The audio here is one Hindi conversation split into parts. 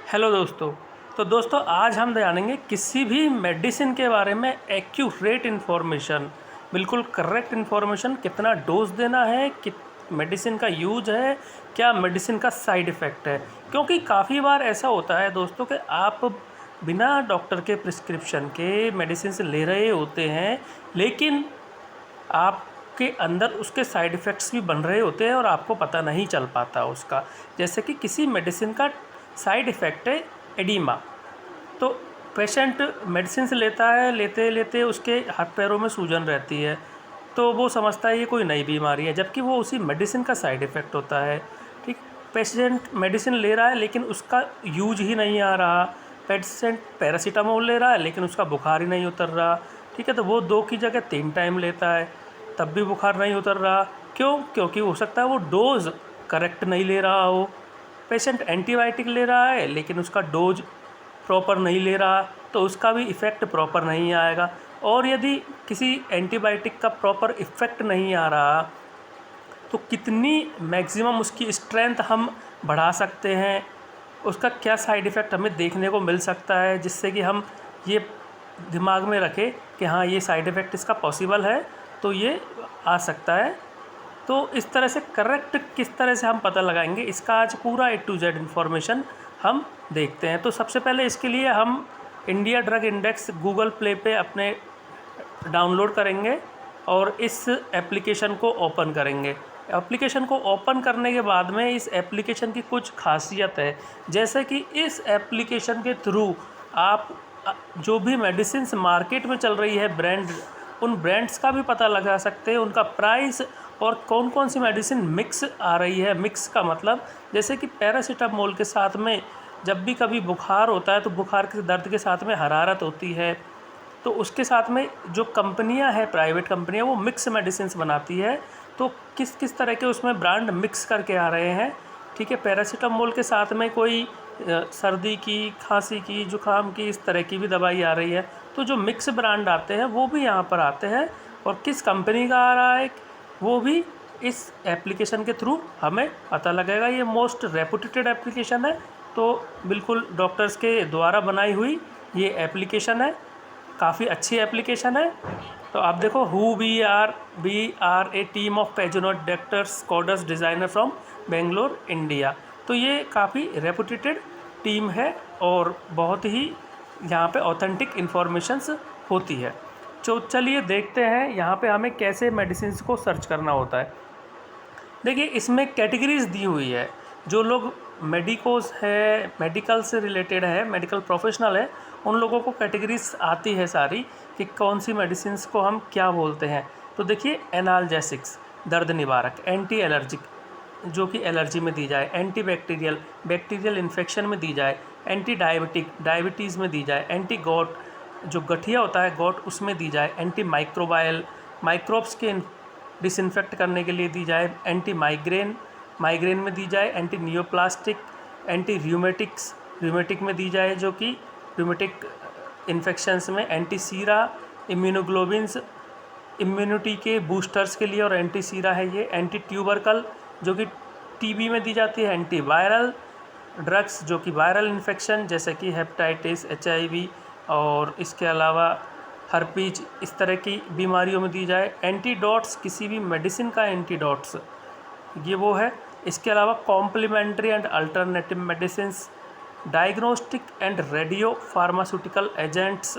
हेलो दोस्तों। तो दोस्तों आज हम जानेंगे किसी भी मेडिसिन के बारे में एक्यूरेट इन्फॉर्मेशन, बिल्कुल करेक्ट इन्फॉर्मेशन, कितना डोज देना है, कि मेडिसिन का यूज है, क्या मेडिसिन का साइड इफ़ेक्ट है। क्योंकि काफ़ी बार ऐसा होता है दोस्तों कि आप बिना डॉक्टर के प्रिस्क्रिप्शन के मेडिसिन ले रहे होते हैं, लेकिन आपके अंदर उसके साइड इफ़ेक्ट्स भी बन रहे होते हैं और आपको पता नहीं चल पाता उसका। जैसे कि किसी मेडिसिन का साइड इफ़ेक्ट है एडिमा, तो पेशेंट मेडिसिन लेता है, लेते लेते उसके हाथ पैरों में सूजन रहती है, तो वो समझता है ये कोई नई बीमारी है, जबकि वो उसी मेडिसिन का साइड इफ़ेक्ट होता है। ठीक, पेशेंट मेडिसिन ले रहा है लेकिन उसका यूज ही नहीं आ रहा। पेशेंट पैरासीटामोल ले रहा है लेकिन उसका बुखार ही नहीं उतर रहा। ठीक है, तो वो 2 की जगह 3 टाइम लेता है, तब भी बुखार नहीं उतर रहा। क्यों? क्योंकि हो सकता है वो डोज करेक्ट नहीं ले रहा हो। पेशेंट एंटीबायोटिक ले रहा है लेकिन उसका डोज प्रॉपर नहीं ले रहा, तो उसका भी इफ़ेक्ट प्रॉपर नहीं आएगा। और यदि किसी एंटीबायोटिक का प्रॉपर इफ़ेक्ट नहीं आ रहा, तो कितनी मैक्सिमम उसकी स्ट्रेंथ हम बढ़ा सकते हैं, उसका क्या साइड इफ़ेक्ट हमें देखने को मिल सकता है, जिससे कि हम ये दिमाग में रखें कि हाँ, ये साइड इफ़ेक्ट इसका पॉसिबल है, तो ये आ सकता है। तो इस तरह से करेक्ट किस तरह से हम पता लगाएंगे, इसका आज पूरा A to Z इन्फॉर्मेशन हम देखते हैं। तो सबसे पहले इसके लिए हम India drug index Google play पे अपने डाउनलोड करेंगे और इस एप्लीकेशन को ओपन करेंगे। एप्लीकेशन को ओपन करने के बाद में इस एप्लीकेशन की कुछ खासियत है, जैसे कि इस एप्लीकेशन के थ्रू आप जो भी मेडिसिन्स मार्केट में चल रही है ब्रांड, उन ब्रांड्स का भी पता लगा सकते हैं, उनका प्राइस और कौन कौन सी मेडिसिन मिक्स आ रही है। मिक्स का मतलब जैसे कि पैरासीटामोल के साथ में जब भी कभी बुखार होता है तो बुखार के दर्द के साथ में हरारत होती है, तो उसके साथ में जो कंपनियां हैं, प्राइवेट कंपनियां, वो मिक्स मेडिसिन बनाती है। तो किस किस तरह के उसमें ब्रांड मिक्स करके आ रहे हैं। ठीक है, पैरासीटामोल के साथ में कोई सर्दी की, खांसी की, जुकाम की, इस तरह की भी दवाई आ रही है। तो जो मिक्स ब्रांड आते हैं वो भी यहाँ पर आते हैं, और किस कंपनी का आ रहा है वो भी इस एप्लीकेशन के थ्रू हमें पता लगेगा। ये मोस्ट रेपुटेड एप्लीकेशन है, तो बिल्कुल डॉक्टर्स के द्वारा बनाई हुई ये एप्लीकेशन है, काफ़ी अच्छी एप्लीकेशन है। तो आप देखो, we are a team of passionate doctors coders designer from Bangalore India. तो ये काफ़ी रेपुटेड टीम है और बहुत ही यहाँ पे ऑथेंटिक इन्फॉर्मेशंस होती है। तो चलिए देखते हैं यहाँ पे हमें कैसे मेडिसिन को सर्च करना होता है। देखिए, इसमें कैटेगरीज दी हुई है। जो लोग मेडिकल से रिलेटेड है, मेडिकल प्रोफेशनल है, उन लोगों को कैटेगरीज आती है सारी कि कौन सी मेडिसिन को हम क्या बोलते हैं। तो देखिए, एनाल्जेसिक्स दर्द निवारक, एंटी एलर्जिक जो कि एलर्जी में दी जाए, एंटी बैक्टीरियल बैक्टीरियल इन्फेक्शन में दी जाए, एंटी डायबिटिक डायबिटीज़ में दी जाए, एंटी गॉट जो गठिया होता है गॉट उसमें दी जाए, एंटी माइक्रोबायल माइक्रोब्स के डिसइंफेक्ट करने के लिए दी जाए, एंटी माइग्रेन माइग्रेन में दी जाए, एंटी नियोप्लास्टिक एंटी र्यूमेटिक्स र्यूमेटिक में दी जाए जो कि र्यूमेटिक इन्फेक्शंस में, एंटी सीरा इम्यूनोग्लोबिन्स इम्यूनिटी के बूस्टर्स के लिए और एंटी सीरा है ये, एंटी ट्यूबरकल जो कि टीबी में दी जाती है, एंटी वायरल ड्रग्स जो कि वायरल इन्फेक्शन जैसे कि हेपेटाइटिस, HIV और इसके अलावा हर्पीज, इस तरह की बीमारियों में दी जाए, एंटीडोट्स किसी भी मेडिसिन का एंटीडोट्स ये वो है। इसके अलावा complementary and alternative medicines, diagnostic and radiopharmaceutical agents.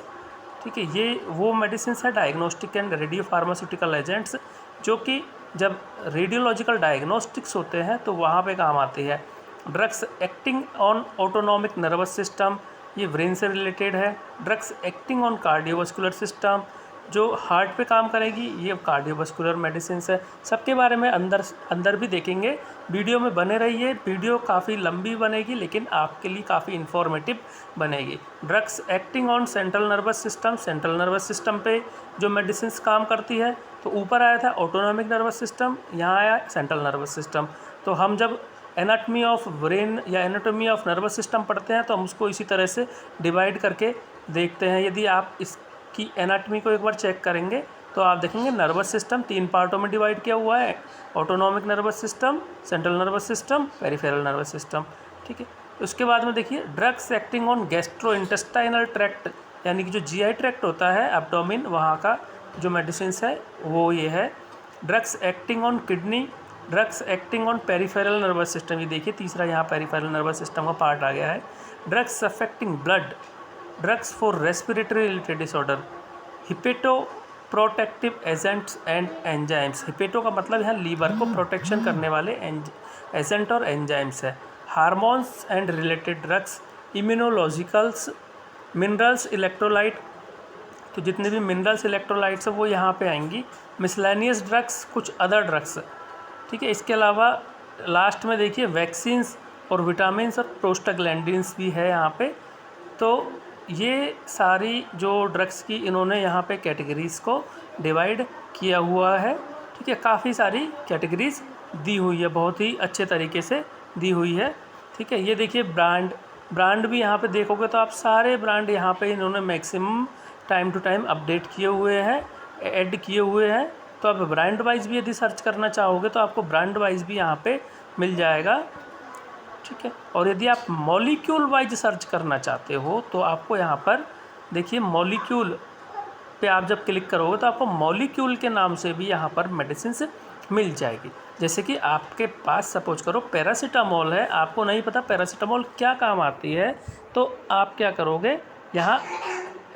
ठीक है, ये वो मेडिसिन है diagnostic and radiopharmaceutical agents जो कि जब रेडियोलॉजिकल डायग्नोस्टिक्स होते हैं तो वहाँ पे काम आती है। Drugs acting on autonomic nervous system, ये ब्रेन से रिलेटेड है। Drugs acting on cardiovascular system, जो हार्ट पे काम करेगी, ये कार्डियोवास्कुलर मेडिसिन है। सबके बारे में अंदर भी देखेंगे। वीडियो में बने रहिए, वीडियो काफ़ी लंबी बनेगी लेकिन आपके लिए काफ़ी इन्फॉर्मेटिव बनेगी। Drugs acting on central nervous system, central nervous system पे जो मेडिसिन काम करती है, तो ऊपर आया था ऑटोनॉमिक नर्वस सिस्टम, यहाँ आया सेंट्रल नर्वस सिस्टम। तो हम जब एनाटमी ऑफ ब्रेन या एनाटॉमी ऑफ नर्वस सिस्टम पढ़ते हैं तो हम उसको इसी तरह से डिवाइड करके देखते हैं। यदि आप इसकी एनाटमी को एक बार चेक करेंगे तो आप देखेंगे नर्वस सिस्टम 3 पार्टों में डिवाइड किया हुआ है, autonomic nervous system, central nervous system, peripheral nervous system. ठीक है, उसके बाद में देखिए drugs acting on gastro intestinal tract, यानी कि जो जीआई ट्रैक्ट होता है एब्डोमिन, वहाँ का जो मेडिसिन है वो ये है। Drugs acting on kidney, drugs acting on peripheral nervous system, ये देखिए तीसरा यहाँ पेरिफेरल नर्वस सिस्टम का पार्ट आ गया है। Drugs affecting blood, drugs for respiratory related disorder, hepato protective agents and enzymes, hepato का मतलब यहाँ लीवर को प्रोटेक्शन करने वाले एजेंट और एंजाइम्स है। Hormones and related drugs, Immunologicals, minerals, electrolyte, तो जितने भी मिनरल्स इलेक्ट्रोलाइट्स हैं वो यहाँ पे आएंगी। मिसलेनियस ड्रग्स, कुछ अदर ड्रग्स, ठीक है। इसके अलावा लास्ट में देखिए वैक्सीन्स और विटामिन्स और प्रोस्टाग्लैंडिन्स भी है यहाँ पे। तो ये सारी जो ड्रग्स की इन्होंने यहाँ पे कैटेगरीज़ को डिवाइड किया हुआ है, ठीक है। काफ़ी सारी कैटेगरीज़ दी हुई है, बहुत ही अच्छे तरीके से दी हुई है, ठीक है। ये देखिए ब्रांड भी यहाँ पे देखोगे तो आप सारे ब्रांड यहाँ पे इन्होंने maximum time to time update किए हुए हैं, ऐड किए हुए हैं। तो आप ब्रांड वाइज भी यदि सर्च करना चाहोगे तो आपको ब्रांड वाइज भी यहाँ पे मिल जाएगा, ठीक है। और यदि आप मॉलिक्यूल वाइज सर्च करना चाहते हो तो आपको यहाँ पर देखिए मॉलिक्यूल पे आप जब क्लिक करोगे तो आपको मॉलिक्यूल के नाम से भी यहाँ पर मेडिसिन मिल जाएगी। जैसे कि आपके पास सपोज करो पैरासीटामोल है, आपको नहीं पता पैरासीटामोल क्या काम आती है, तो आप क्या करोगे, यहाँ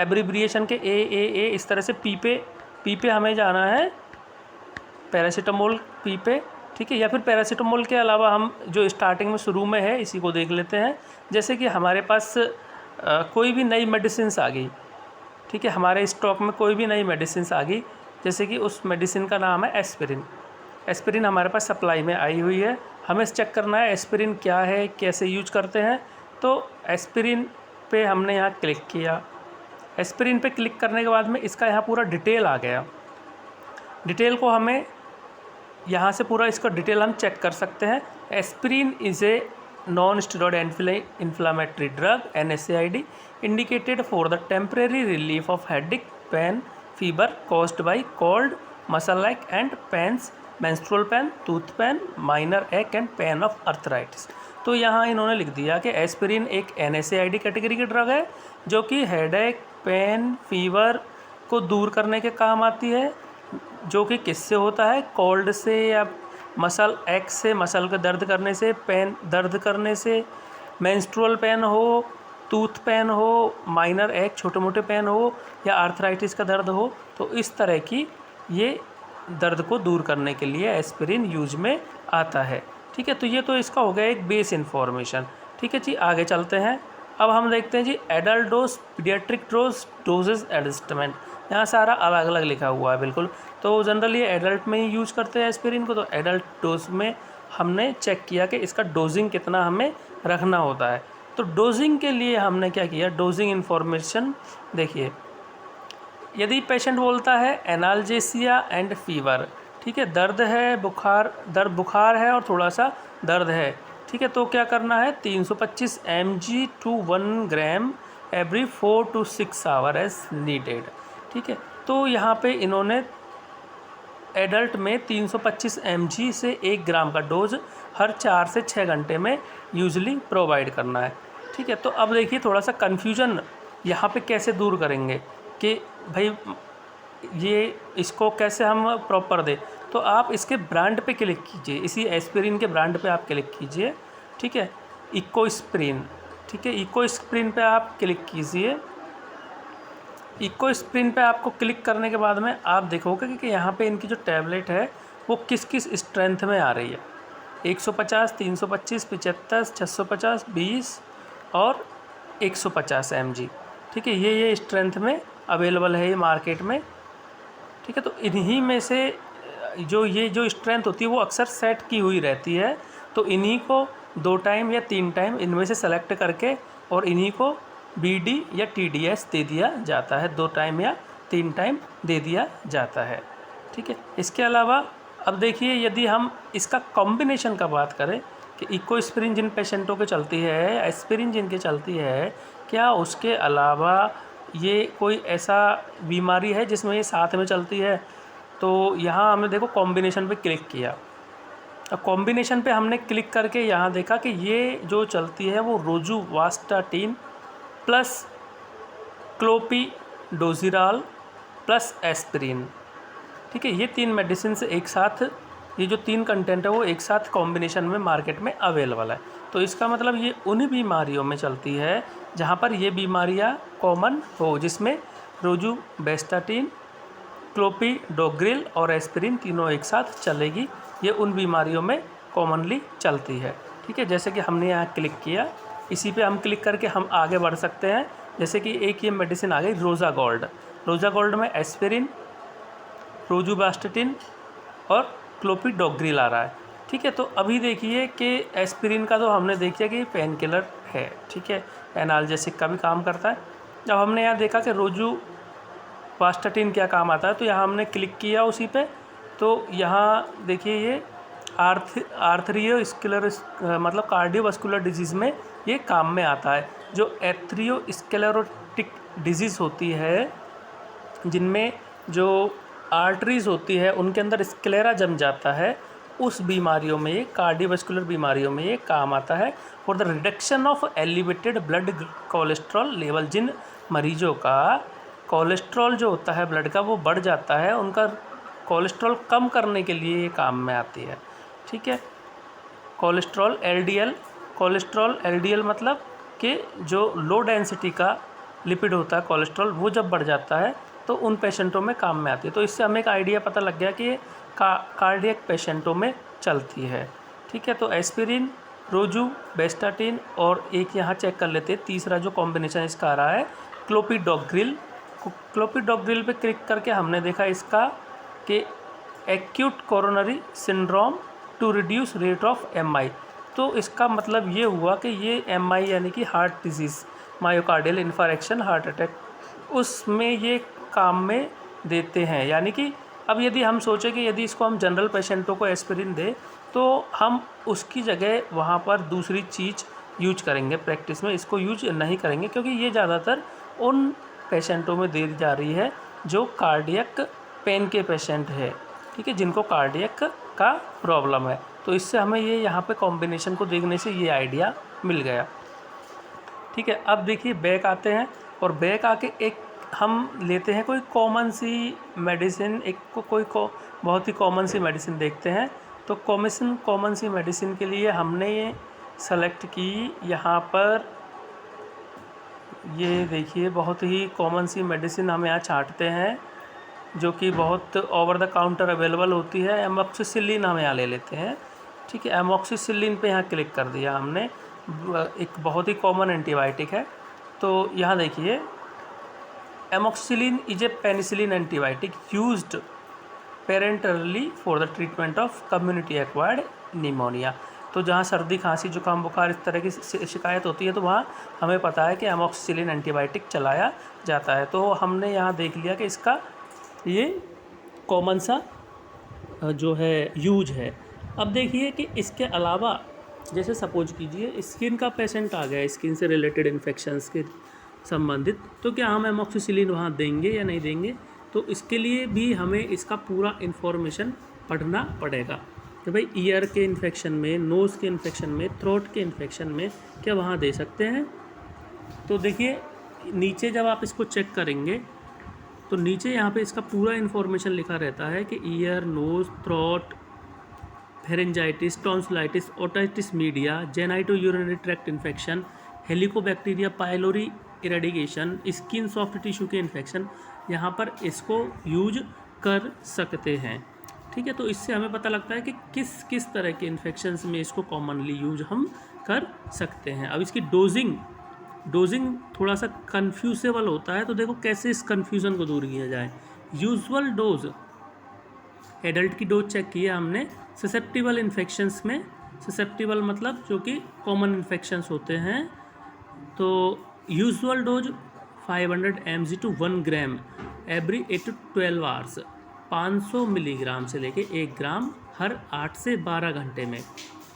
एब्रिविएशन के ए इस तरह से पी पे हमें जाना है, पैरासीटामोल पी पे, ठीक है। या फिर पैरासीटामोल के अलावा हम जो स्टार्टिंग में शुरू में है इसी को देख लेते हैं। जैसे कि हमारे पास कोई भी नई मेडिसिन आ गई, ठीक है, हमारे स्टॉक में कोई भी नई मेडिसिन आ गई, जैसे कि उस मेडिसिन का नाम है एस्पिरिन। एस्पिरिन हमारे पास सप्लाई में आई हुई है, हमें चेक करना है एस्पिरिन क्या है, कैसे यूज करते हैं। तो एस्पिरिन पे हमने यहाँ क्लिक किया, एस्पिरिन पे क्लिक करने के बाद में इसका यहाँ पूरा डिटेल आ गया। डिटेल को हमें यहाँ से पूरा इसका डिटेल हम चेक कर सकते हैं। Aspirin is a non steroid inflammatory drug NSAID indicated for the temporary relief of headache, pain, fever caused by cold, muscle ache and pains, menstrual pain, tooth pain, minor ache and pain of arthritis. तो यहाँ इन्होंने लिख दिया कि एस्पिरिन एक NSAID कैटेगरी की ड्रग है जो कि हेडेक, पेन, फीवर को दूर करने के काम आती है, जो कि किससे होता है, कोल्ड से या मसल एक से, मसल का दर्द करने से, पेन दर्द करने से, मेंस्ट्रुअल पेन हो, टूथ पेन हो, माइनर एक छोटे मोटे पेन हो, या आर्थराइटिस का दर्द हो, तो इस तरह की ये दर्द को दूर करने के लिए एस्पिरिन यूज में आता है, ठीक है। तो ये तो इसका हो गया एक बेस इन्फॉर्मेशन, ठीक है जी। आगे चलते हैं, अब हम देखते हैं जी adult dose, pediatric dose, dosages adjustment. यहाँ सारा अलग अलग लिखा हुआ है बिल्कुल। तो जनरली एडल्ट में ही यूज़ करते हैं एस्पिरिन को, तो एडल्ट डोज में हमने चेक किया कि इसका डोजिंग कितना हमें रखना होता है। तो डोजिंग के लिए हमने क्या किया, डोजिंग इन्फॉर्मेशन देखिए, यदि पेशेंट बोलता है एनाल्जेसिया एंड फीवर, ठीक है, दर्द है, बुखार है और थोड़ा सा दर्द है, ठीक है, तो क्या करना है, 325 mg to 1 gram every 4 to 6 hour as needed, ठीक है। तो यहाँ पे इन्होंने एडल्ट में 325 mg से 1 ग्राम का डोज हर 4 से 6 घंटे में यूजली प्रोवाइड करना है, ठीक है। तो अब देखिए थोड़ा सा कन्फ्यूजन यहाँ पे कैसे दूर करेंगे कि भाई ये इसको कैसे हम प्रॉपर दें। तो आप इसके ब्रांड पे क्लिक कीजिए, इसी एस्पिरिन के ब्रांड पे आप क्लिक कीजिए, ठीक है, इकोस्प्रिन, ठीक है, इकोस्प्रिन पे आप क्लिक कीजिए। इकोस्प्रिन पे आपको क्लिक करने के बाद में आप देखोगे कि यहाँ पे इनकी जो टैबलेट है वो किस किस स्ट्रेंथ में आ रही है, 150, 325, 75, 650, 20 और 150 mg, ठीक है। ये स्ट्रेंथ में अवेलेबल है ये मार्केट में, ठीक है। तो इन्हीं में से जो स्ट्रेंथ होती है वो अक्सर सेट की हुई रहती है, तो इन्हीं को 2 टाइम या 3 टाइम इनमें से सेलेक्ट करके और इन्हीं को BD या TDS दे दिया जाता है, 2 टाइम या 3 टाइम दे दिया जाता है, ठीक है। इसके अलावा अब देखिए यदि हम इसका कॉम्बिनेशन का बात करें कि इकोस्प्रिन जिन पेशेंटों के चलती है, एस्पिरिन जिनके चलती है, क्या उसके अलावा ये कोई ऐसा बीमारी है जिसमें ये साथ में चलती है। तो यहाँ हमने देखो कॉम्बिनेशन पे क्लिक किया, अब कॉम्बिनेशन पे हमने क्लिक करके यहाँ देखा कि ये जो चलती है वो रोजुवास्टाटिन प्लस क्लोपिडोजिराल प्लस एस्पिरिन। ठीक है, ये 3 मेडिसिन से एक साथ, ये जो 3 कंटेंट है वो एक साथ कॉम्बिनेशन में मार्केट में अवेलेबल है। तो इसका मतलब ये उन बीमारियों में चलती है जहाँ पर ये बीमारियाँ कॉमन हो, जिसमें रोजुवेस्टाटिन, क्लोपिडोग्रिल और एस्पिरिन तीनों एक साथ चलेगी। ये उन बीमारियों में कॉमनली चलती है। ठीक है, जैसे कि हमने यहाँ क्लिक किया, इसी पे हम क्लिक करके हम आगे बढ़ सकते हैं। जैसे कि एक ये मेडिसिन आ गई रोज़ा गोल्ड। रोज़ा गोल्ड में एस्पिरिन, रोजुवेस्टाटिन और क्लोपिडोग्रिल आ रहा है। ठीक है, तो अभी देखिए कि एस्पिरिन का तो हमने देखा कि पेन किलर है। ठीक है, एनाल्जेसिक का भी काम करता है। जब हमने यहाँ देखा कि रोजुवेस्टाटिन क्या काम आता है, तो यहाँ हमने क्लिक किया उसी पे, तो यहाँ देखिए ये आर्थरियोस्क्लेरोटिक मतलब कार्डियोवास्कुलर डिजीज़ में ये काम में आता है। जो एथरियोस्क्लेरोटिक डिजीज़ होती है, जिनमें जो आर्टरीज़ होती है उनके अंदर स्क्लेरा जम जाता है, उस बीमारियों में ये कार्डियोवास्कुलर बीमारियों में ये काम आता है। For the reduction of elevated blood cholesterol level, जिन मरीजों का कोलेस्ट्रॉल जो होता है ब्लड का वो बढ़ जाता है, उनका कोलेस्ट्रॉल कम करने के लिए ये काम में आती है। ठीक है, कोलेस्ट्रॉल एलडीएल मतलब कि जो लो डेंसिटी का लिपिड होता है कोलेस्ट्रॉल, वो जब बढ़ जाता है तो उन पेशेंटों में काम में आती है। तो इससे हमें एक आइडिया पता लग गया कि ये कार्डियक पेशेंटों में चलती है। ठीक है, तो एस्पिरिन, रोजुवेस्टाटिन और एक यहाँ चेक कर लेते हैं तीसरा जो कॉम्बिनेशन इसका आ रहा है क्लोपिडोग्रिल। क्लोपिडोग्रिल पे क्लिक करके हमने देखा इसका कि acute coronary syndrome to reduce rate of MI. तो इसका मतलब ये हुआ कि ये एमआई यानी कि heart disease, myocardial इन्फारेक्शन, heart attack, उसमें ये काम में देते हैं। यानी कि अब यदि हम सोचें कि यदि इसको हम जनरल पेशेंटों को एस्पिरिन दें, तो हम उसकी जगह वहाँ पर दूसरी चीज़ यूज करेंगे, प्रैक्टिस में इसको यूज नहीं करेंगे, क्योंकि ये ज़्यादातर उन पेशेंटों में दी जा रही है जो कार्डियक पेन के पेशेंट है। ठीक है, जिनको कार्डियक का प्रॉब्लम है। तो इससे हमें ये यहाँ पे कॉम्बिनेशन को देखने से ये आइडिया मिल गया। ठीक है, अब देखिए बैक आते हैं और बैक आके एक हम लेते हैं कोई कॉमन सी मेडिसिन, बहुत ही कॉमन सी मेडिसिन देखते हैं। तो कॉमन सी मेडिसिन के लिए हमने ये सेलेक्ट की, यहाँ पर ये देखिए बहुत ही कॉमन सी मेडिसिन हम यहाँ छांटते हैं, जो कि बहुत ओवर द काउंटर अवेलेबल होती है। एमॉक्सिसिलिन हम यहाँ ले लेते हैं। ठीक है, एमॉक्सिसिलिन पे यहाँ क्लिक कर दिया हमने। एक बहुत ही कॉमन एंटीबायोटिक है। तो यहाँ देखिए amoxicillin is a penicillin antibiotic used parenterally for the treatment of community acquired pneumonia. तो जहाँ सर्दी, खांसी, जुकाम, बुखार इस तरह की शिकायत होती है, तो वहाँ हमें पता है कि एमॉक्सिसिलिन एंटीबायोटिक चलाया जाता है। तो हमने यहाँ देख लिया कि इसका ये कॉमन सा जो है यूज है। अब देखिए कि इसके अलावा जैसे सपोज कीजिए स्किन का पेशेंट आ गया, स्किन से रिलेटेड इन्फेक्शंस के संबंधित, तो क्या हम एमॉक्सिसिलिन वहाँ देंगे या नहीं देंगे? तो इसके लिए भी हमें इसका पूरा इन्फॉर्मेशन पढ़ना पड़ेगा कि भाई ईयर के इन्फेक्शन में, नोज़ के इन्फेक्शन में, थ्रोट के इन्फेक्शन में क्या वहाँ दे सकते हैं। तो देखिए नीचे जब आप इसको चेक करेंगे तो नीचे यहाँ पे इसका पूरा इन्फॉर्मेशन लिखा रहता है कि ear, nose, throat, pharyngitis, tonsillitis, otitis media, genito urinary tract infection, helicobacteria pylori eradication, skin soft tissue के इन्फेक्शन, यहाँ पर इसको यूज कर सकते हैं। ठीक है, तो इससे हमें पता लगता है कि किस किस तरह के इन्फेक्शंस में इसको कॉमनली यूज हम कर सकते हैं। अब इसकी डोजिंग थोड़ा सा कन्फ्यूजेबल होता है, तो देखो कैसे इस कन्फ्यूज़न को दूर किया जाए। यूजुअल डोज, एडल्ट की डोज चेक की है हमने। ससेप्टिबल इन्फेक्शंस में, ससेप्टिबल मतलब जो कि कॉमन इन्फेक्शंस होते हैं, तो usual dose 500 mg to 1 gram every 8 to 12 hours, 500 milligram से लेके 1 ग्राम हर 8 से 12 घंटे में।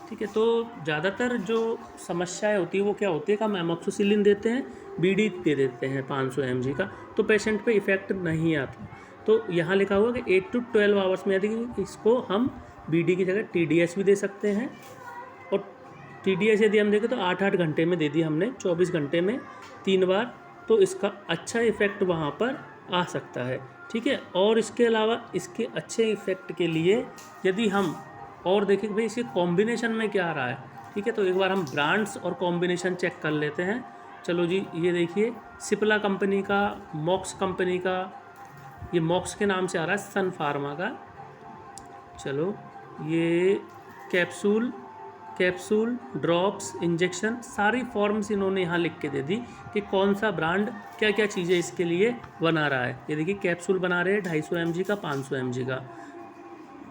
ठीक है, तो ज़्यादातर जो समस्याएं होती है वो क्या होती है कि हम एमॉक्सिसिलिन देते हैं, बीडी दे देते हैं 500 mg का, तो पेशेंट पे इफ़ेक्ट नहीं आता। तो यहाँ लिखा हुआ कि 8 to 12 आवर्स में यदि इसको हम BD की जगह TDS भी दे सकते हैं। और TDS यदि हम देखें तो 8-8 घंटे में दे दी हमने, 24 घंटे में 3 बार, तो इसका अच्छा इफ़ेक्ट वहाँ पर आ सकता है। ठीक है, और इसके अलावा इसके अच्छे इफ़ेक्ट के लिए यदि हम और देखें कि भाई इसके कॉम्बिनेशन में क्या आ रहा है, ठीक है, तो एक बार हम ब्रांड्स और कॉम्बिनेशन चेक कर लेते हैं। चलो जी, ये देखिए सिप्ला कंपनी का, मॉक्स कंपनी का, ये मॉक्स के नाम से आ रहा है, सन फार्मा का। चलो, ये कैप्सूल ड्रॉप्स इंजेक्शन सारी फॉर्म्स इन्होंने यहाँ लिख के दे दी कि कौन सा ब्रांड क्या क्या चीज़ें इसके लिए बना रहा है। ये देखिए कैप्सूल बना रहे हैं 250 mg का, 500 mg का,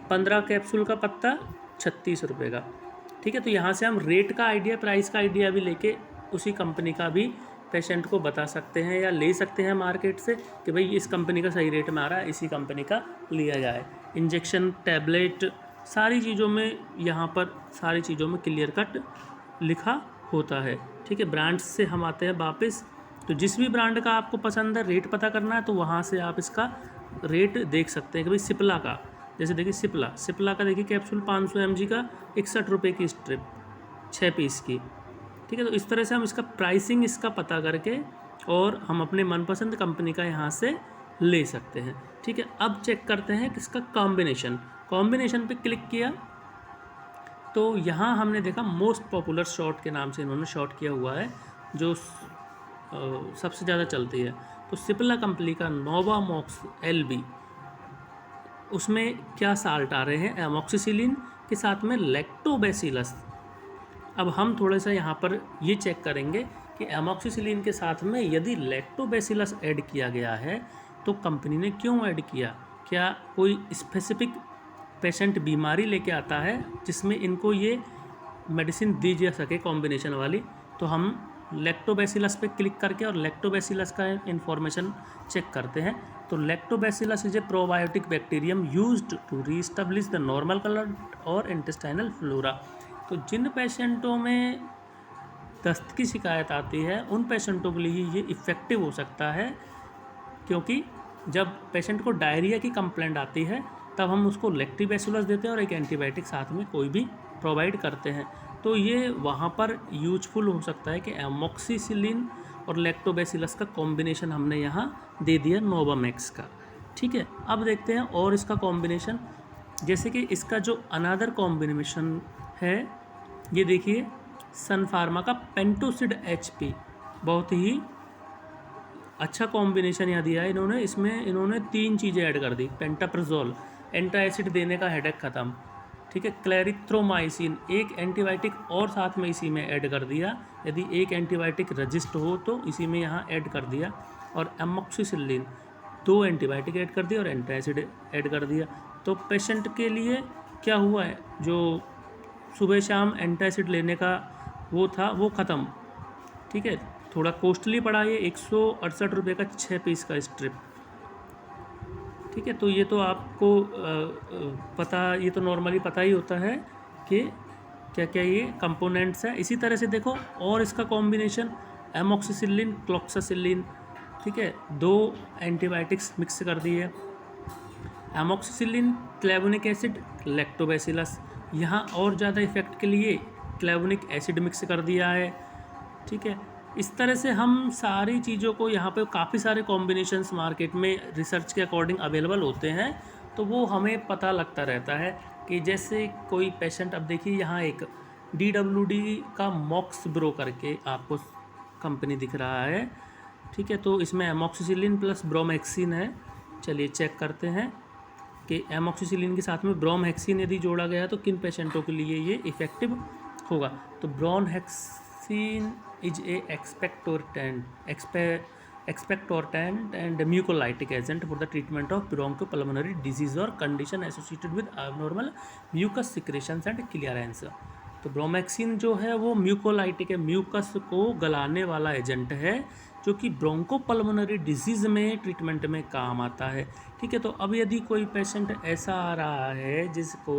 15 कैप्सूल का पत्ता 36 रुपये का। ठीक है, तो यहाँ से हम रेट का आइडिया, प्राइस का आइडिया भी लेके उसी कंपनी का भी पेशेंट को बता सकते हैं या ले सकते हैं मार्केट से कि भाई इस कंपनी का सही रेट में आ रहा है, इसी कंपनी का लिया जाए। इंजेक्शन, टैबलेट, सारी चीज़ों में यहाँ पर सारी चीज़ों में क्लियर कट लिखा होता है। ठीक है, ब्रांड्स से हम आते हैं वापस। तो जिस भी ब्रांड का आपको पसंद है, रेट पता करना है तो वहाँ से आप इसका रेट देख सकते हैं कि भाई सिप्ला का, जैसे देखिए सिप्ला का देखिए कैप्सूल 500 mg का 61 रुपये की स्ट्रिप, 6 पीस की। ठीक है, तो इस तरह से हम इसका प्राइसिंग इसका पता करके और हम अपने मनपसंद कंपनी का यहाँ से ले सकते हैं। ठीक है, अब चेक करते हैं कि इसका कॉम्बिनेशन पे क्लिक किया तो यहाँ हमने देखा मोस्ट पॉपुलर शॉट के नाम से इन्होंने शॉट किया हुआ है जो सबसे ज़्यादा चलती है। तो सिप्ला कंपनी का नोवामॉक्स LB, उसमें क्या साल्ट आ रहे हैं, एमॉक्सिसिलिन के साथ में लैक्टोबैसिलस। अब हम थोड़ा सा यहाँ पर ये चेक करेंगे कि एमॉक्सिसिलिन के साथ में यदि लैक्टोबैसिलस ऐड किया गया है तो कंपनी ने क्यों ऐड किया, क्या कोई स्पेसिफिक पेशेंट बीमारी लेके आता है जिसमें इनको ये मेडिसिन दी जा सके कॉम्बिनेशन वाली। तो हम लैक्टोबैसिलस पे क्लिक करके और लैक्टोबैसिलस का इन्फॉर्मेशन चेक करते हैं। तो lactobacillus is a probiotic bacterium used to reestablish the normal colour और इंटेस्टाइनल फ्लोरा। तो जिन पेशेंटों में दस्त की शिकायत आती है उन पेशेंटों के लिए ये इफ़ेक्टिव हो सकता है, क्योंकि जब पेशेंट को डायरिया की कंप्लेंट आती है तब हम उसको लैक्टोबैसिलस देते हैं और एक एंटीबायोटिक साथ में कोई भी प्रोवाइड करते हैं। तो ये वहाँ पर यूजफुल हो सकता है कि एमॉक्सिसिलिन और लैक्टोबैसिलस का कॉम्बिनेशन हमने यहाँ दे दिया नोवामैक्स का। ठीक है, अब देखते हैं और इसका कॉम्बिनेशन, जैसे कि इसका जो अनदर कॉम्बिनेशन है, ये देखिए सन फार्मा का पेंटोसिड HP, बहुत ही अच्छा कॉम्बिनेशन यहाँ दिया है इन्होंने। इसमें इन्होंने 3 चीज़ें ऐड कर दी, पेंटाप्राजोल एंटासिड देने का हेडेक ख़त्म, ठीक है, क्लैरिथ्रोमाइसिन एक एंटीबायोटिक और साथ में इसी में ऐड कर दिया, यदि एक एंटीबायोटिक रजिस्ट हो तो इसी में यहाँ ऐड कर दिया, और एमॉक्सिसिलिन 2 एंटीबायोटिक ऐड कर दिया और एंटासिड ऐड कर दिया। तो पेशेंट के लिए क्या हुआ है, जो सुबह शाम एंटासिड लेने का वो था वो ख़त्म। ठीक है, थोड़ा कॉस्टली पड़ा ये 168 रुपये का 6 पीस का स्ट्रिप। ठीक है, तो ये तो आपको ये तो नॉर्मली पता ही होता है कि क्या क्या ये कंपोनेंट्स हैं। इसी तरह से देखो और इसका कॉम्बिनेशन एमॉक्सिसिलिन क्लोक्सासिलिन, ठीक है, 2 एंटीबायोटिक्स मिक्स कर दिए, एमॉक्सिसिलिन क्लेवोनिक एसिड लैक्टोबैसिलस, यहाँ और ज़्यादा इफेक्ट के लिए क्लेवोनिक एसिड मिक्स कर दिया है। ठीक है, इस तरह से हम सारी चीज़ों को, यहाँ पे काफ़ी सारे कॉम्बिनेशंस मार्केट में रिसर्च के अकॉर्डिंग अवेलेबल होते हैं, तो वो हमें पता लगता रहता है कि जैसे कोई पेशेंट, अब देखिए यहाँ एक DWD का मॉक्स ब्रो करके आपको कंपनी दिख रहा है। ठीक है, तो इसमें एमॉक्सिसिलिन प्लस ब्रोमहेक्सिन है। चलिए चेक करते हैं कि एमॉक्सिसिलिन के साथ में ब्रोमहेक्सिन यदि जोड़ा गया तो किन पेशेंटों के लिए ये इफ़ेक्टिव होगा। तो bromhexine is a expectorant and mucolytic agent for the treatment of bronchopulmonary disease or condition associated with abnormal mucus secretions and clearance। तो ब्रोमैक्सिन जो है वो म्यूकोलाइटिक है, म्यूकस को गलाने वाला एजेंट है जो कि ब्रोंकोपल्मोनरी डिजीज़ में ट्रीटमेंट में काम आता है। ठीक है, तो अब यदि कोई पेशेंट ऐसा आ रहा है जिसको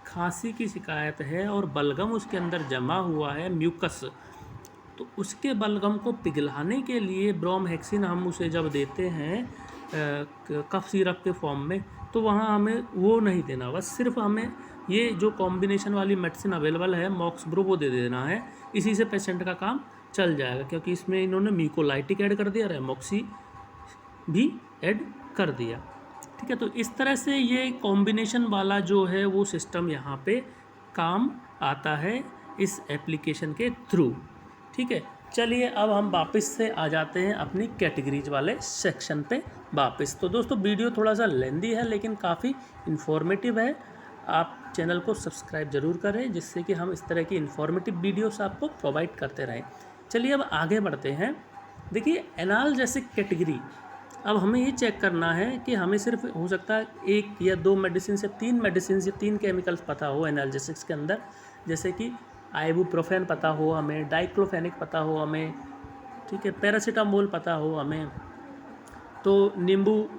खांसी की शिकायत है और बलगम उसके अंदर जमा हुआ है म्यूकस, तो उसके बलगम को पिघलाने के लिए ब्रोमहेक्सिन हम उसे जब देते हैं कफ सिरप के फॉर्म में, तो वहाँ हमें वो नहीं देना, बस सिर्फ हमें ये जो कॉम्बिनेशन वाली मेडिसिन अवेलेबल है मॉक्सब्रो वो दे देना है, इसी से पेशेंट का काम चल जाएगा, क्योंकि इसमें इन्होंने म्यूकोलाइटिक ऐड कर दिया, रेमोक्सी भी ऐड कर दिया। ठीक है, तो इस तरह से ये कॉम्बिनेशन वाला जो है वो सिस्टम यहाँ पे काम आता है इस एप्लीकेशन के थ्रू। ठीक है, चलिए अब हम वापस से आ जाते हैं अपनी कैटेगरीज वाले सेक्शन पे वापस। तो दोस्तों वीडियो थोड़ा सा लेंदी है लेकिन काफ़ी इन्फॉर्मेटिव है, आप चैनल को सब्सक्राइब ज़रूर करें जिससे कि हम इस तरह की इन्फॉर्मेटिव वीडियोस आपको प्रोवाइड करते रहें। चलिए अब आगे बढ़ते हैं। देखिए एनाल्जेसिक कैटेगरी, अब हमें ये चेक करना है कि हमें सिर्फ हो सकता है 1 या 2 मेडिसिन या 3 मेडिसिन या 3 केमिकल्स पता हो एनाल्जेसिक्स के अंदर, जैसे कि आइबुप्रोफेन पता हो हमें, डाइक्लोफेनिक पता हो हमें, ठीक है, पैरासीटामोल पता हो हमें, तो नींबू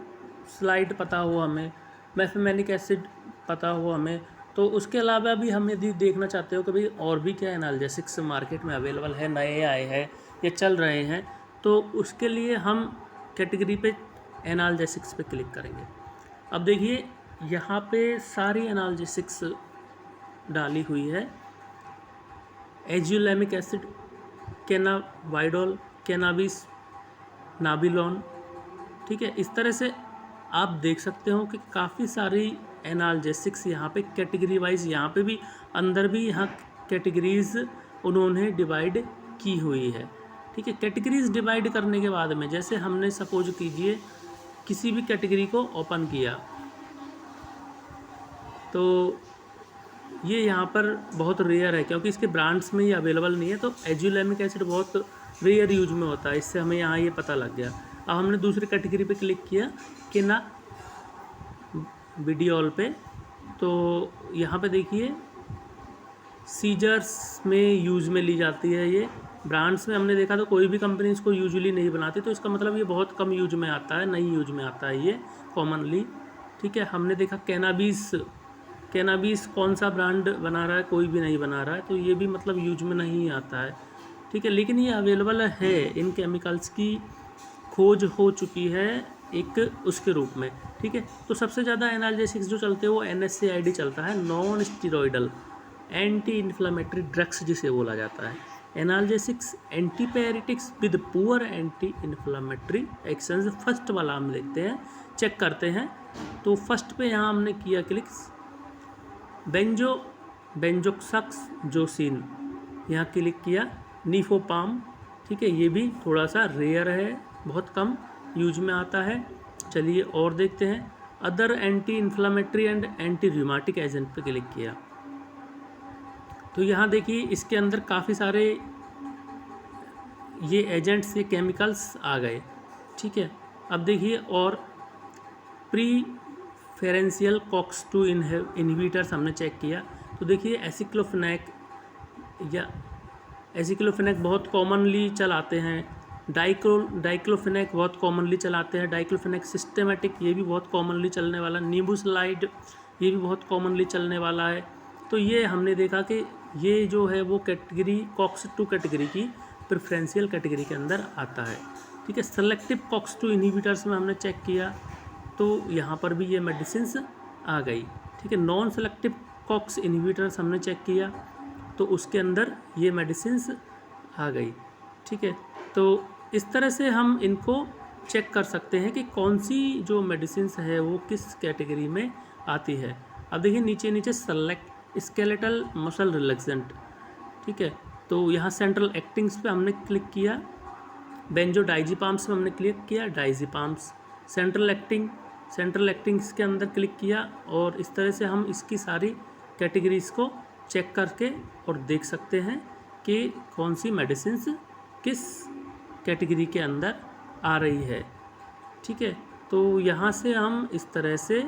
स्लाइड पता हो हमें, मेफेमेनिक एसिड पता हो हमें। तो उसके अलावा भी हम यदि देखना चाहते हो कि भाई और भी क्या एनाल्जेसिक्स मार्केट में अवेलेबल है, नए आए हैं या चल रहे हैं, तो उसके लिए हम कैटेगरी पे एनाल्जेसिक्स पे क्लिक करेंगे। अब देखिए यहाँ पे सारी एनाल्जेसिक्स डाली हुई है, एजुलेमिक एसिड, केनावाइडोल, केनाबिस, नाबिलोन। ठीक है, इस तरह से आप देख सकते हो कि काफ़ी सारी एनाल्जेसिक्स यहाँ पे कैटेगरी वाइज, यहाँ पे भी अंदर भी यहाँ कैटेगरीज उन्होंने डिवाइड की हुई है। ठीक है, कैटेगरीज डिवाइड करने के बाद में जैसे हमने सपोज कीजिए किसी भी कैटेगरी को ओपन किया, तो ये यहाँ पर बहुत रेयर है क्योंकि इसके ब्रांड्स में ये अवेलेबल नहीं है। तो एजुलेमिक एसिड बहुत रेयर यूज में होता है, इससे हमें यहाँ ये पता लग गया। अब हमने दूसरी कैटेगरी पे क्लिक किया केनाबिडियोल पे, तो यहाँ पे देखिए सीजर्स में यूज़ में ली जाती है ये, ब्रांड्स में हमने देखा तो कोई भी कंपनी इसको यूजुअली नहीं बनाती, तो इसका मतलब ये बहुत कम यूज में आता है, नहीं यूज में आता है ये कॉमनली। ठीक है, हमने देखा कैनाबिस कौन सा ब्रांड बना रहा है, कोई भी नहीं बना रहा है, तो ये भी मतलब यूज में नहीं आता है। ठीक है, लेकिन ये अवेलेबल है, इन केमिकल्स की खोज हो चुकी है एक उसके रूप में। ठीक है, तो सबसे ज़्यादा एनाल्जेसिक्स जो चलते हैं वो NSAID चलता है, non steroidal anti inflammatory drugs जिसे बोला जाता है। Analgesics antipyretics with poor anti inflammatory actions, first वाला हम देखते हैं, चेक करते हैं। तो फर्स्ट पे यहाँ हमने किया क्लिक, बेंजोक्साक्सजोसिन यहाँ क्लिक किया, नीफोपाम। ठीक है, ये भी थोड़ा सा रेयर है, बहुत कम यूज में आता है। चलिए और देखते हैं, other anti inflammatory and anti rheumatic agent पे क्लिक किया, तो यहाँ देखिए इसके अंदर काफ़ी सारे ये एजेंट्स, ये केमिकल्स आ गए। ठीक है, अब देखिए और प्रीफेरेंशियल COX-2 इनहिबिटर्स हमने चेक किया, तो देखिए एसिक्लोफेनेक बहुत कॉमनली चलाते हैं, डाइक्लोफेनेक बहुत कॉमनली चलाते हैं, डाइक्लोफेनेक सिस्टेमेटिक ये भी बहुत कॉमनली चलने वाला, नींबू स्लाइड ये भी बहुत कॉमनली चलने वाला है। तो ये हमने देखा कि ये जो है वो कैटेगरी COX-2 कैटेगरी की प्रेफरेंशियल कैटेगरी के अंदर आता है। ठीक है, सेलेक्टिव COX-2 इनहिबिटर्स में हमने चेक किया तो यहाँ पर भी ये मेडिसिन्स आ गई। ठीक है, नॉन सेलेक्टिव COX इनहिबिटर्स हमने चेक किया तो उसके अंदर ये मेडिसिन्स आ गई। ठीक है, तो इस तरह से हम इनको चेक कर सकते हैं कि कौन सी जो मेडिसिन्स है वो किस कैटेगरी में आती है। अब देखिए नीचे सेलेक्ट स्केलेटल मसल रिलैक्सेंट। ठीक है, तो यहाँ सेंट्रल एक्टिंग्स पे हमने क्लिक किया, बेंजोडाइजिपाम्स पे हमने क्लिक किया, डाइजिपाम्स, सेंट्रल एक्टिंग्स के अंदर क्लिक किया, और इस तरह से हम इसकी सारी कैटेगरीज को चेक करके और देख सकते हैं कि कौन सी मेडिसिन्स किस कैटेगरी के अंदर आ रही है। ठीक है, तो यहाँ से हम इस तरह से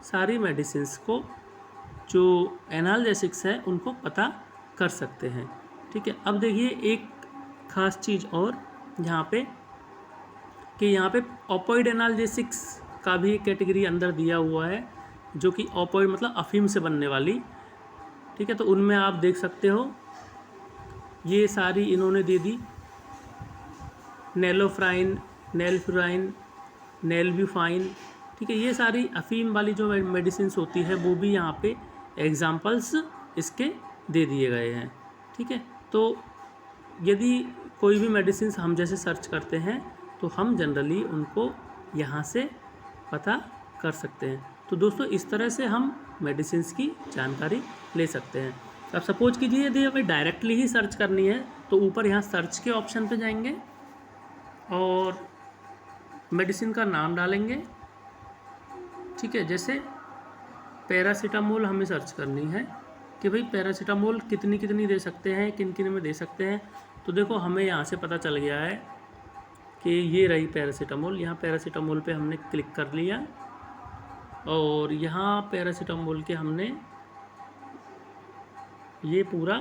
सारी मेडिसिन्स को जो एनाल्जेसिक्स है उनको पता कर सकते हैं। ठीक है, अब देखिए एक ख़ास चीज़ और यहाँ पे कि यहाँ पे ओपोइड एनाल्जेसिक्स का भी एक कैटेगरी अंदर दिया हुआ है, जो कि ओपोइड मतलब अफीम से बनने वाली। ठीक है, तो उनमें आप देख सकते हो ये सारी इन्होंने दे दी, नेलोफ्राइन, नेलफ्राइन, नेलब्यूफाइन। ठीक है, ये सारी अफीम वाली जो मेडिसिन्स होती है वो भी यहाँ पे एग्जाम्पल्स इसके दे दिए गए हैं। ठीक है, तो यदि कोई भी मेडिसिन हम जैसे सर्च करते हैं तो हम जनरली उनको यहाँ से पता कर सकते हैं। तो दोस्तों इस तरह से हम मेडिसिन की जानकारी ले सकते हैं। अब सपोज कीजिए यदि हमें डायरेक्टली ही सर्च करनी है तो ऊपर यहाँ सर्च के ऑप्शन पे जाएंगे और मेडिसिन का नाम डालेंगे। ठीक है, जैसे पैरासीटामोल हमें सर्च करनी है कि भाई पैरासीटामोल कितनी कितनी दे सकते हैं, किन किन में दे सकते हैं। तो देखो हमें यहाँ से पता चल गया है कि ये रही पैरासीटामोल। यहाँ पैरासीटामोल पे हमने क्लिक कर लिया और यहाँ पैरासीटामोल के हमने ये पूरा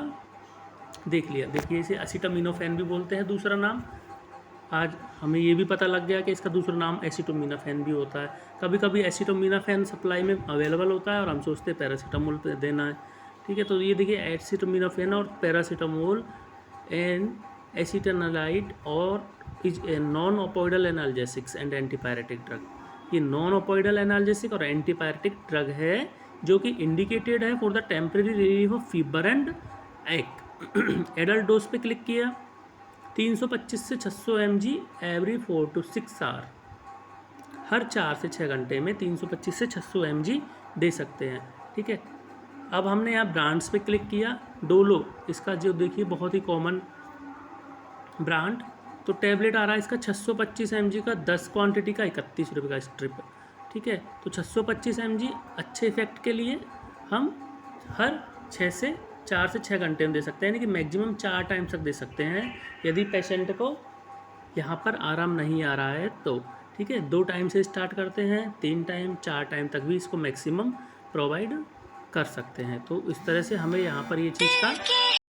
देख लिया। देखिए इसे एसिटामिनोफेन भी बोलते हैं दूसरा नाम। आज हमें ये भी पता लग गया कि इसका दूसरा नाम एसिटामिनोफेन भी होता है। कभी कभी एसिटामिनोफेन सप्लाई में अवेलेबल होता है और हम सोचते हैं पैरासीटामोल पे देना है। ठीक है, तो ये देखिए एसिटामिनोफेन और पैरासीटामोल एंड एसिटानालाइड और is a non opioidal analgesics and antipyretic drug. ये नॉन ओपोइडल एनाल्जेसिक और एंटीपायरेटिक ड्रग है जो कि इंडिकेटेड है for the temporary relief of fever and ache. Adult dose पे क्लिक किया, 325 से 600 mg एवरी 4 to 6 आवर, हर 4 से 6 घंटे में 325 से 600 mg दे सकते हैं। ठीक है, अब हमने यहाँ ब्रांड्स पे क्लिक किया। डोलो इसका जो देखिए बहुत ही कॉमन ब्रांड, तो टैबलेट आ रहा है इसका 625 mg का 10 क्वांटिटी का 31 रुपये का स्ट्रिप। ठीक है, तो 625 mg अच्छे इफेक्ट के लिए हम हर 4 से 6 घंटे में दे सकते हैं, यानी कि मैक्सिमम 4 टाइम तक दे सकते हैं यदि पेशेंट को यहाँ पर आराम नहीं आ रहा है तो। ठीक है, 2 टाइम से स्टार्ट करते हैं, 3 टाइम 4 टाइम तक भी इसको मैक्सिमम प्रोवाइड कर सकते हैं। तो इस तरह से हमें यहाँ पर ये चीज़ का